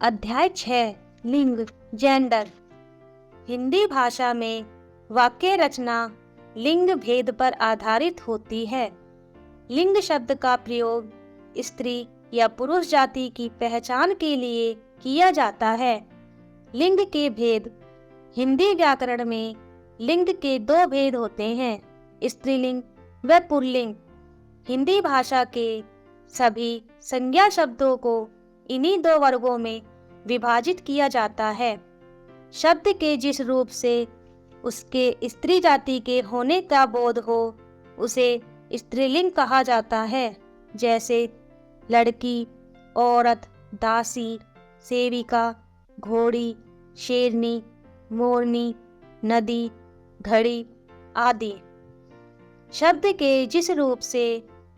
अध्याय 6 लिंग जेंडर। हिंदी भाषा में वाक्य रचना लिंग भेद पर आधारित होती है। लिंग शब्द का प्रयोग स्त्री या पुरुष जाति की पहचान के लिए किया जाता है। लिंग के भेद। हिंदी व्याकरण में लिंग के दो भेद होते हैं, स्त्रीलिंग व पुल्लिंग। हिंदी भाषा के सभी संज्ञा शब्दों को इन्हीं दो वर्गों में विभाजित किया जाता है। शब्द के जिस रूप से उसके स्त्री जाति के होने का बोध हो उसे स्त्रीलिंग कहा जाता है, जैसे लड़की, औरत, दासी, सेविका, घोड़ी, शेरनी, मोरनी, नदी, घड़ी आदि। शब्द के जिस रूप से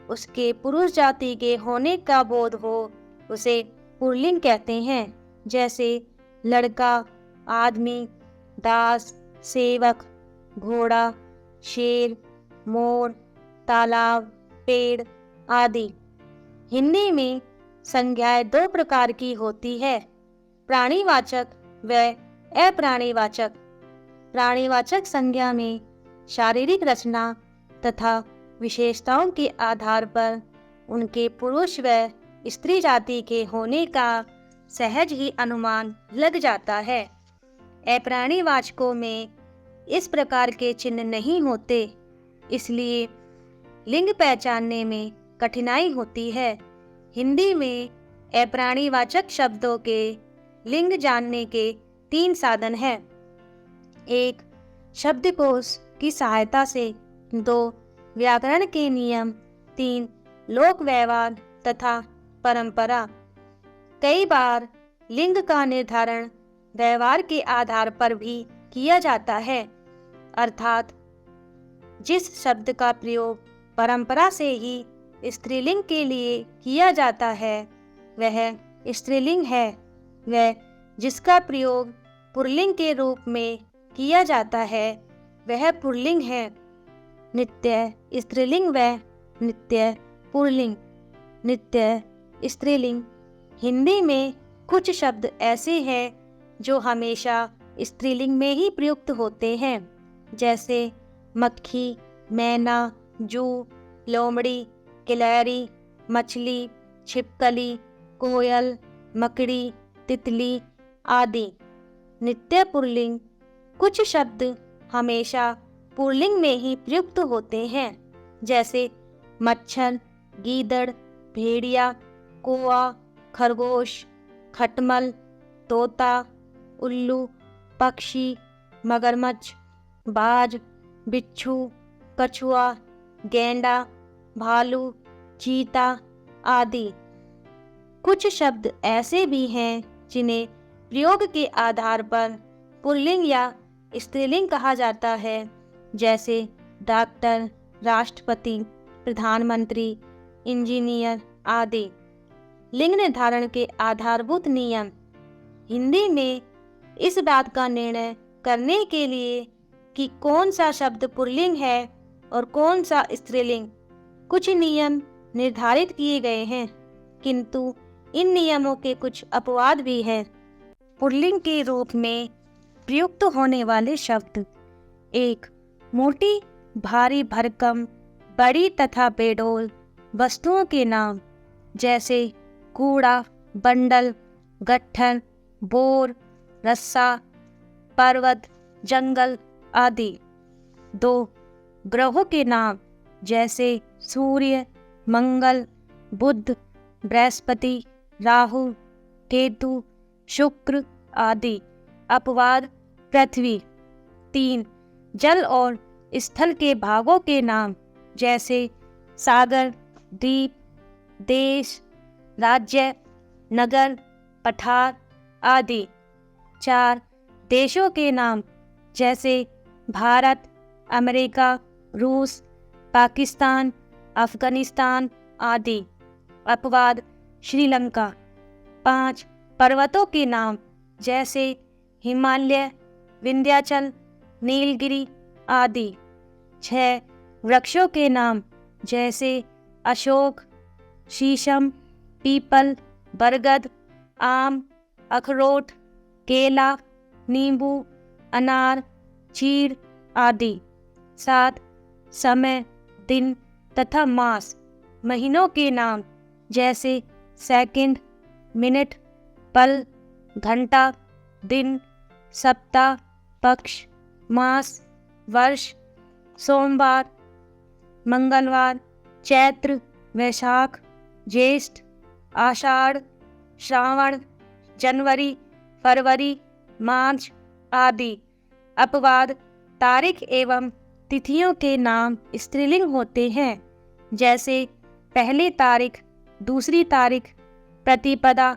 उसके पुरुष जाति के होने का बोध हो उसे पुल्लिंग कहते हैं, जैसे लड़का, आदमी, दास, सेवक, घोड़ा, शेर, मोर, तालाब, पेड़ आदि। हिंदी में संज्ञाएं दो प्रकार की होती है, प्राणीवाचक व अप्राणीवाचक। प्राणीवाचक संज्ञा में शारीरिक रचना तथा विशेषताओं के आधार पर उनके पुरुष व स्त्री जाति के होने का सहज ही अनुमान लग जाता है। अप्राणीवाचकों में इस प्रकार के चिन्ह नहीं होते, इसलिए लिंग पहचानने में कठिनाई होती है। हिंदी में अप्राणीवाचक शब्दों के लिंग जानने के 3 साधन हैं। 1. शब्दकोश की सहायता से, 2. व्याकरण के नियम, 3. लोक व्यवहार तथा परंपरा। कई बार लिंग का निर्धारण व्यवहार के आधार पर भी किया जाता है, अर्थात जिस शब्द का प्रयोग परंपरा से ही स्त्रीलिंग के लिए किया जाता है वह स्त्रीलिंग है, व जिसका प्रयोग पुल्लिंग के रूप में किया जाता है वह पुल्लिंग है। नित्य स्त्रीलिंग व नित्य पुल्लिंग। नित्य स्त्रीलिंग। हिंदी में कुछ शब्द ऐसे हैं जो हमेशा स्त्रीलिंग में ही प्रयुक्त होते हैं, जैसे मक्खी, मैना, जू, लोमड़ी, गिलहरी, मछली, छिपकली, कोयल, मकड़ी, तितली आदि। नित्य पुल्लिंग। कुछ शब्द हमेशा पुल्लिंग में ही प्रयुक्त होते हैं, जैसे मच्छर, गीदड़, भेड़िया, कौआ, खरगोश, खटमल, तोता, उल्लू, पक्षी, मगरमच्छ, बाज, बिच्छू, कछुआ, गेंडा, भालू, चीता आदि। कुछ शब्द ऐसे भी हैं जिन्हें प्रयोग के आधार पर पुल्लिंग या स्त्रीलिंग कहा जाता है, जैसे डॉक्टर, राष्ट्रपति, प्रधानमंत्री, इंजीनियर आदि। लिंग निर्धारण के आधारभूत नियम। हिंदी में इस बात का निर्णय करने के लिए कि कौन सा शब्द पुल्लिंग है और कौन सा स्त्रीलिंग कुछ नियम निर्धारित किए गए हैं, किंतु इन नियमों के कुछ अपवाद भी हैं। पुल्लिंग के रूप में प्रयुक्त होने वाले शब्द। 1. मोटी, भारी भरकम, बड़ी तथा बेडौल वस्तुओं के नाम, जैसे कूड़ा, बंडल, गट्ठर, बोर, रस्सा, पर्वत, जंगल आदि। 2. ग्रहों के नाम, जैसे सूर्य, मंगल, बुध, बृहस्पति, राहु, केतु, शुक्र आदि। अपवाद, पृथ्वी। 3. जल और स्थल के भागों के नाम, जैसे सागर, द्वीप, देश, राज्य, नगर, पठार आदि। 4. देशों के नाम, जैसे भारत, अमेरिका, रूस, पाकिस्तान, अफगानिस्तान आदि। अपवाद, श्रीलंका। 5. पर्वतों के नाम, जैसे हिमालय, विंध्याचल, नीलगिरी आदि। 6. वृक्षों के नाम, जैसे अशोक, शीशम, पीपल, बरगद, आम अखरोट, केला, नींबू, अनार, चीड़ आदि। 7. समय, दिन तथा मास, महीनों के नाम जैसे सेकंड, मिनट, पल, घंटा, दिन, सप्ताह, पक्ष, मास, वर्ष, सोमवार, मंगलवार, चैत्र, वैशाख, ज्येष्ठ, आषाढ़, श्रावण, जनवरी, फरवरी, मार्च आदि। अपवाद, तारीख एवं तिथियों के नाम स्त्रीलिंग होते हैं, जैसे पहली तारीख, दूसरी तारीख, प्रतिपदा,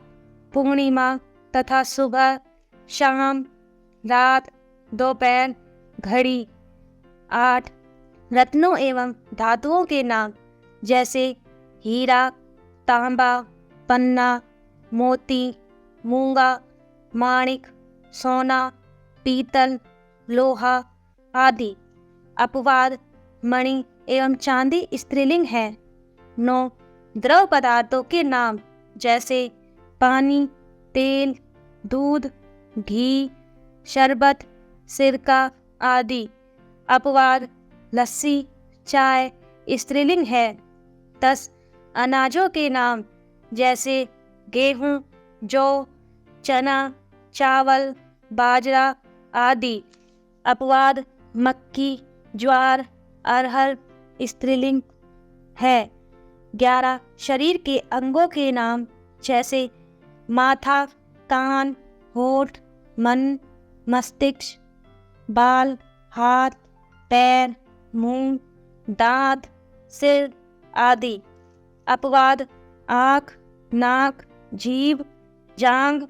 पूर्णिमा तथा सुबह, शाम, रात, दोपहर, घड़ी। 8. रत्नों एवं धातुओं के नाम जैसे हीरा, तांबा, पन्ना, मोती, मूंगा, माणिक, सोना, पीतल, लोहा आदि। अपवाद, मणि एवं चांदी स्त्रीलिंग है। 9. द्रव पदार्थों के नाम जैसे पानी, तेल, दूध, घी, शरबत, सिरका आदि। अपवाद, लस्सी, चाय स्त्रीलिंग है। 10. अनाजों के नाम जैसे गेहूं, जौ, चना, चावल, बाजरा आदि। अपवाद, मक्की, ज्वार, अरहर स्त्रीलिंग है। 11. शरीर के अंगों के नाम जैसे माथा, कान, होठ, मन, मस्तिष्क, बाल, हाथ, पैर, मुंह, दांत, सिर आदि। अपवाद, आँख, नाक, जीभ, जांघ,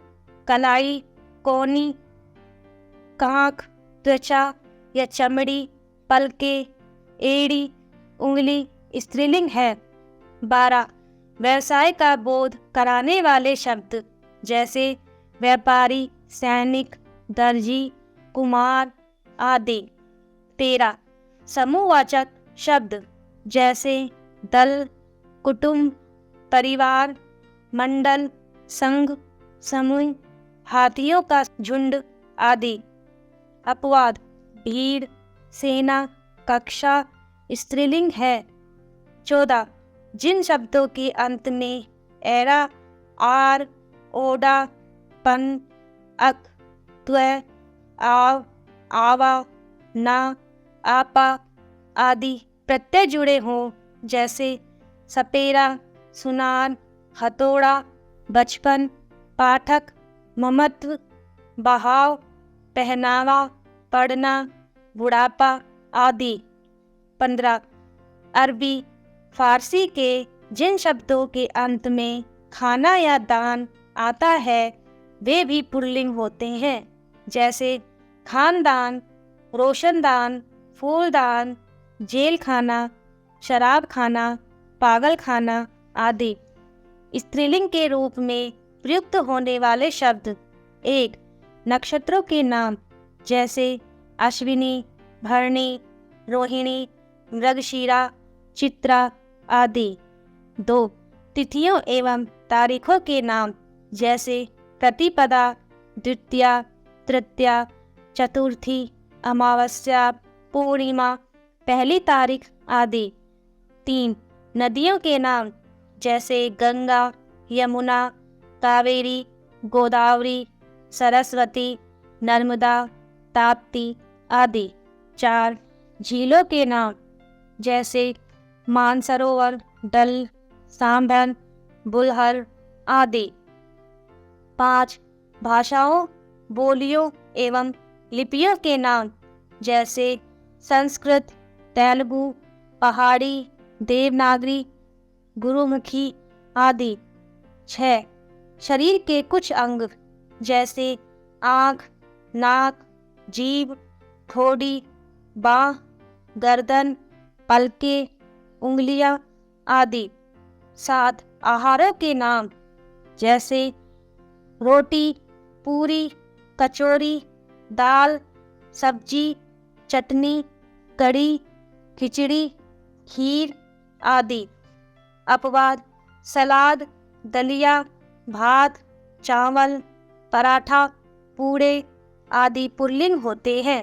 कलाई, कोहनी, कांख, त्वचा या चमड़ी, पलकें, एड़ी, उंगली स्त्रीलिंग है। 12. व्यवसाय का बोध कराने वाले शब्द जैसे व्यापारी, सैनिक, दर्जी, कुमार आदि। 13. समूहवाचक शब्द जैसे दल, कुटुंब, परिवार, मंडल, संघ, समूह, हाथियों का झुंड आदि। अपवाद, भीड़, सेना, कक्षा स्त्रीलिंग है। 14. जिन शब्दों के अंत में एरा, आर, ओडा, पन, अक, त्व, आव, आवा, ना, आपा आदि प्रत्यय जुड़े हों जैसे सपेरा, सुनार, हथौड़ा, बचपन, पाठक, ममत्व, बहाव, पहनावा, पढ़ना, बुढ़ापा आदि। 15. अरबी, फारसी के जिन शब्दों के अंत में खाना या दान आता है वे भी पुल्लिंग होते हैं, जैसे खानदान, रोशनदान, फूलदान, जेल खाना, शराब खाना, पागल खाना आदि। स्त्रीलिंग के रूप में प्रयुक्त होने वाले शब्द 1. नक्षत्रों के नाम जैसे अश्विनी, भरणी, रोहिणी, मृगशिरा, चित्रा आदि। 2. तिथियों एवं तारीखों के नाम जैसे प्रतिपदा, द्वितीया, तृतीया, चतुर्थी, अमावस्या, पूर्णिमा, पहली तारीख आदि। 3. नदियों के नाम जैसे गंगा, यमुना, कावेरी, गोदावरी, सरस्वती, नर्मदा, ताप्ती आदि। 4. झीलों के नाम जैसे मानसरोवर, डल, सांभर, बुलहर आदि। 5. भाषाओं, बोलियों एवं लिपियों के नाम जैसे संस्कृत, तेलुगु, पहाड़ी, देवनागरी, गुरुमुखी आदि। 6. शरीर के कुछ अंग जैसे आँख, नाक, जीभ, ठोड़ी, बाँह, गर्दन, पलकें, उंगलियां आदि। 7. आहारों के नाम जैसे रोटी, पूरी, कचौरी, दाल, सब्जी, चटनी, कढ़ी, खिचड़ी, खीर आदि। अपवाद, सलाद, दलिया, भात, चावल, पराठा, पूड़े आदि पुल्लिंग होते हैं।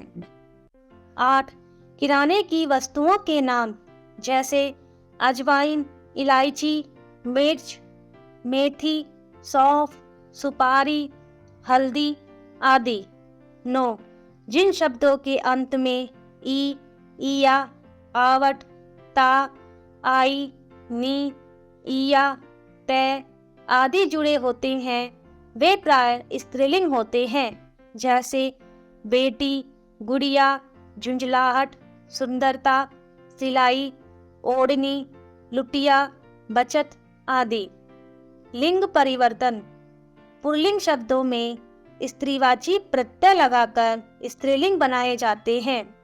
8. किराने की वस्तुओं के नाम जैसे अजवाइन, इलायची, मिर्च, मेथी, सौंफ, सुपारी, हल्दी आदि। 9. जिन शब्दों के अंत में ई, ईया, आवट, ता, आई, नी, ईया, तय आदि जुड़े होते हैं वे प्राय स्त्रीलिंग होते हैं, जैसे बेटी, गुड़िया, झुंझलाहट, सुंदरता, सिलाई, ओढ़नी, लुटिया, बचत आदि। लिंग परिवर्तन। पुल्लिंग शब्दों में स्त्रीवाची प्रत्यय लगाकर स्त्रीलिंग बनाए जाते हैं।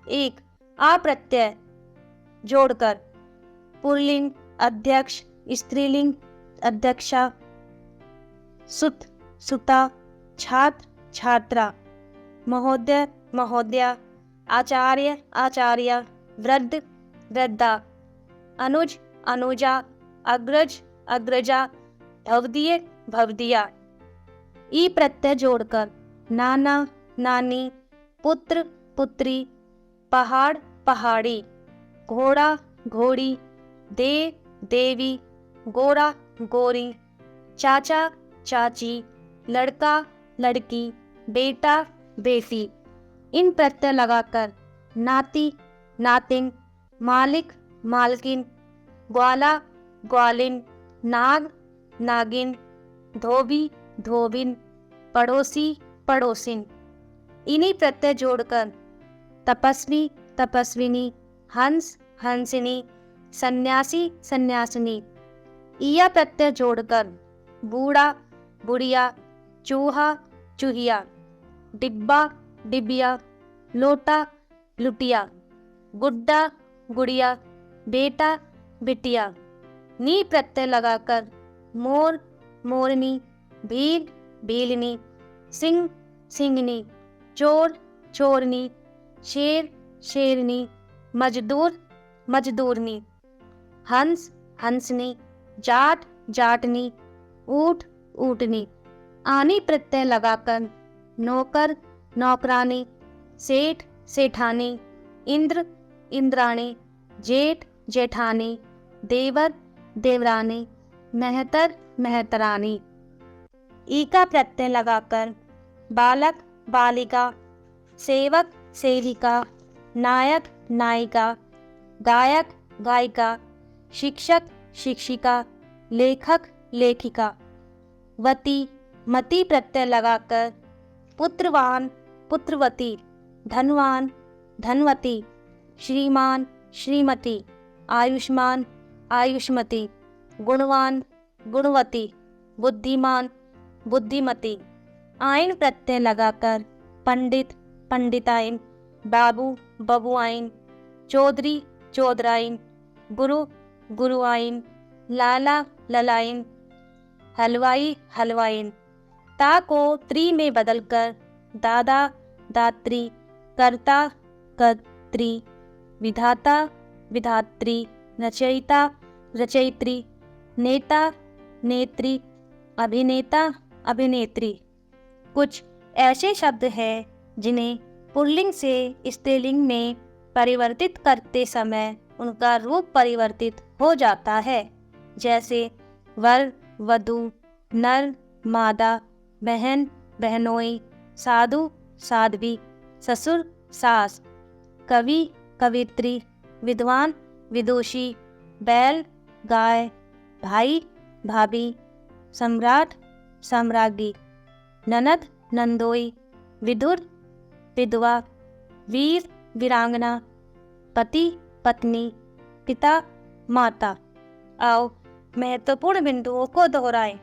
1. आ प्रत्यय जोड़कर पुल्लिंग अध्यक्ष, स्त्रीलिंग अध्यक्षा, सुत, सुता, छात्र, छात्रा, महोदय, महोदया, आचार्य, आचार्या, वृद्ध, वृद्धा, अनुज, अनुजा, अग्रज, अग्रजा, भवदीय, भवदिया। ई प्रत्यय जोड़कर नाना, नानी, पुत्र, पुत्री, पहाड़, पहाड़ी, घोड़ा, घोड़ी, देव, देवी, गोरा, गोरी, चाचा, चाची, लड़का, लड़की, बेटा, बेटी। इन प्रत्यय लगाकर नाती, नातिन, मालिक, मालकिन, ग्वाला, ग्वालिन, नाग, नागिन, धोबी, धोबिन, पड़ोसी, पड़ोसिन। इन्हीं प्रत्यय जोड़कर तपस्वी, तपस्विनी, हंस, हंसिनी, सन्यासी, सन्यासिनी। ईया प्रत्यय जोड़कर बूढ़ा, बुढ़िया, चूहा, चूहिया, डिब्बा, डिबिया, लोटा, लुटिया, गुड्डा, गुड़िया, बेटा, बिटिया। नी प्रत्यय लगाकर मोर, मोरनी, भील, भीलनी, सिंह, सिंगनी, चोर, चोरनी, शेर, शेरनी, मजदूर, मजदूरनी, हंस, हंसनी, जाट, जाटनी, ऊँट, ऊँटनी। आनी प्रत्यय लगाकर नौकर, नौकरानी, सेठ, सेठानी, इंद्र, इंद्राणी, जेठ, जेठानी, देवर, देवरानी, मेहतर, मेहतरानी। ई का प्रत्यय लगाकर बालक, बालिका, सेवक, सेविका, नायक, नायिका, गायक, गायिका, शिक्षक, शिक्षिका, लेखक, लेखिका। वती, मति प्रत्यय लगाकर पुत्रवान, पुत्रवती, धनवान, धनवती, श्रीमान, श्रीमती, आयुष्मान, आयुष्मती, गुणवान, गुणवती, बुद्धिमान, बुद्धिमती। आइन प्रत्यय लगाकर पंडित, पंडिताइन, बाबू, बबुआइन, चौधरी, चौधराइन, गुरु, गुरुआइन, लाला, ललाइन, हलवाई, हलवाइन। ता को त्री में बदलकर दादा, दात्री, कर्ता, कर्त्री, विधाता, विधात्री, रचयिता, रचयित्री, नेता, नेत्री, अभिनेता, अभिनेत्री। कुछ ऐसे शब्द हैं जिन्हें पुल्लिंग से स्त्रीलिंग में परिवर्तित करते समय उनका रूप परिवर्तित हो जाता है, जैसे वर, वधू, नर, मादा, बहन, बहनोई, साधु, साध्वी, ससुर, सास, कवि, कवित्री, विद्वान, विदुषी, बैल, गाय, भाई, भाभी, सम्राट, सम्राज्ञी, ननद, नंदोई, विदुर, विधवा, वीर, वीरांगना, पति, पत्नी, पिता, माता। आओ महत्वपूर्ण बिंदुओं को दोहराएं।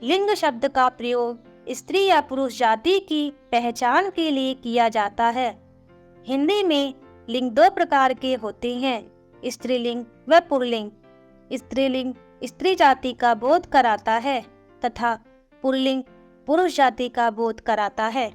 लिंग शब्द का प्रयोग स्त्री या पुरुष जाति की पहचान के लिए किया जाता है। हिंदी में लिंग दो प्रकार के होते हैं, स्त्रीलिंग व पुल्लिंग। स्त्रीलिंग स्त्री जाति का बोध कराता है तथा पुल्लिंग पुरुष जाति का बोध कराता है।